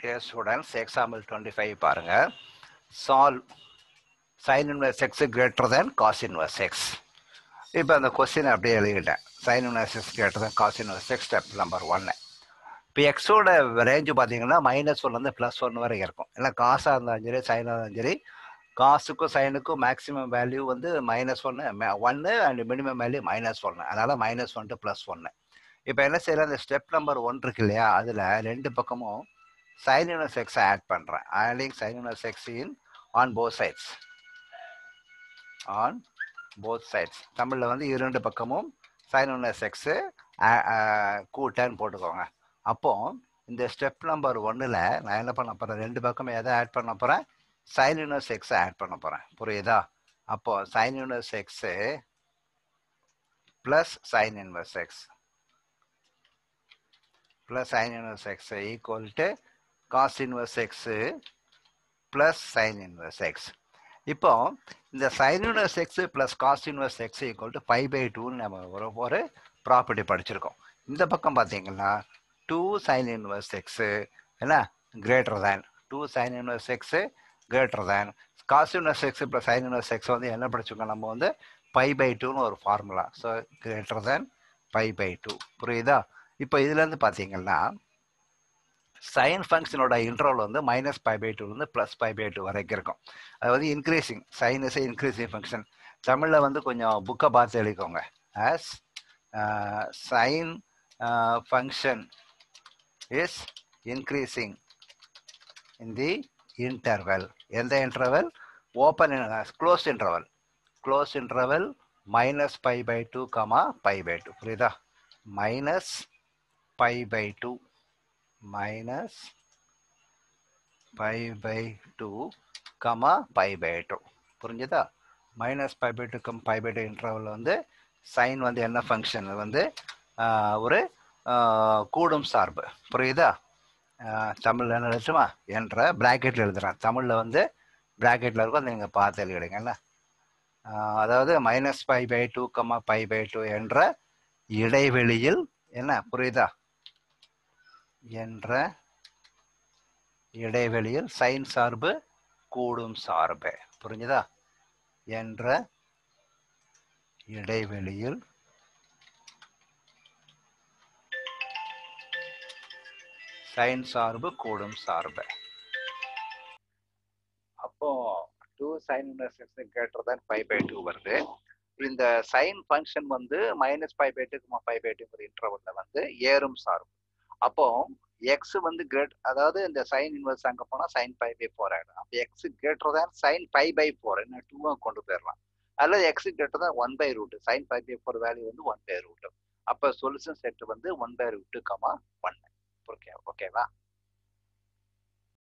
Dear students, example 25 பாருங்க. Solve sin inverse x greater than cos inverse x. இப்போ அந்த question அப்படியே எழுதிட்டேன். sin inverse x greater than cos inverse x step number 1. இப்போ எக்ஸோட range பார்த்தீங்கன்னா -1 +1 வரை இருக்கும். இல்லை காசாக இருந்தாலும் சரி சைனாக இருந்தாலும் சரி, காசுக்கும் சைனுக்கும் மேக்ஸிமம் வேல்யூ வந்து -1 அண்ட் மினிமம் வேல்யூ -1. அதனால -1 to +1. இப்போ என்ன செய்யலாம், இந்த ஸ்டெப் நம்பர் 1 இருக்கு இல்லையா, அதில் ரெண்டு பக்கமும் sin inverse x ஆட் பண்ணுறேன். adding sin inverse x on both sides. on both sides. தமிழில் வந்து இரண்டு பக்கமும் sin inverse x கூட்டன்னு போட்டுக்கோங்க. அப்போ இந்த ஸ்டெப் நம்பர் 1ல் நான் என்ன பண்ண போகிறேன், ரெண்டு பக்கமும் எதை ஆட் பண்ண போகிறேன், sin inverse x ஆட் பண்ண போகிறேன். புரியுதா? அப்போ sin inverse x plus sin inverse x plus sin inverse x equal to cos inverse x plus sin inverse x. இப்போ இந்த sin inverse x plus cos inverse x equal to π/2 நம்ம ஒரு property படிச்சிருக்கோம். இந்த பக்கம் பார்த்தீங்கன்னா 2 sin inverse x என்ன greater than 2 sin inverse x greater than cos inverse x plus sin inverse x வந்து என்ன படிச்சிருக்கோம், நம்ம வந்து π/2ன்னு ஒரு ஃபார்முலா. So greater than π/2. புரியுதா? இப்போ இதுலேருந்து பார்த்தீங்கன்னா சைன் ஃபங்க்ஷனோட இன்டர்வல் வந்து -π/2லேருந்து +π/2 வரைக்கும் இருக்கும். அது வந்து increasing, sine is increasing function. தமிழில் வந்து கொஞ்சம் புக்கை பார்த்து எழுதிக்கோங்க. As sine function is increasing in the interval. எந்த interval? Open close interval. Close interval -π/2, π/2. புரியுதா? -π/2 π/2, புரிஞ்சுதா? -π/2, π/2 இன்டர்வல் வந்து சைன் வந்து என்ன ஃபங்க்ஷன் வந்து ஒரு கூடும் சார்பு. புரியுதா? தமிழில் என்ன எழுதுமா என்ற பிராக்கெட்டில் எழுதுறேன். தமிழில் வந்து பிராக்கெட்டில் இருக்கும், அதை நீங்கள் பார்த்து எழுதிடுங்கல்ல. அதாவது -π/2, π/2 என்ற இடைவெளியில் என்ன, புரியுதா, என்ற இடைவெளியில் சைன் சார்பு கூடும் சார்பு. புரிஞ்சுதா? என்ற இடைவெளியில் சைன் சார்பு கூடும் சார்பு. அப்போ 2 sin inverse x greater than π/2 வருது. இந்த சைன் ஃபங்க்ஷன் வந்து -π/2, π/2 இன்டர்வல்ல வந்து ஏறும் சார்பு. அப்போ எக்ஸ் வந்து அதாவது இந்த சைன் இன்வெர்ஸ் அங்கே போனால் sin π/4 ஆகிடும். அப்போ எக்ஸ் கிரேட்டர் தான் sin π/4, என்ன 2 கொண்டு போயிடலாம். அல்லது X greater than 1/√. sin π/4 value வந்து 1/√. அப்போ சொல்யூஷன் செட் வந்து 1/√, 1. ஓகேவா?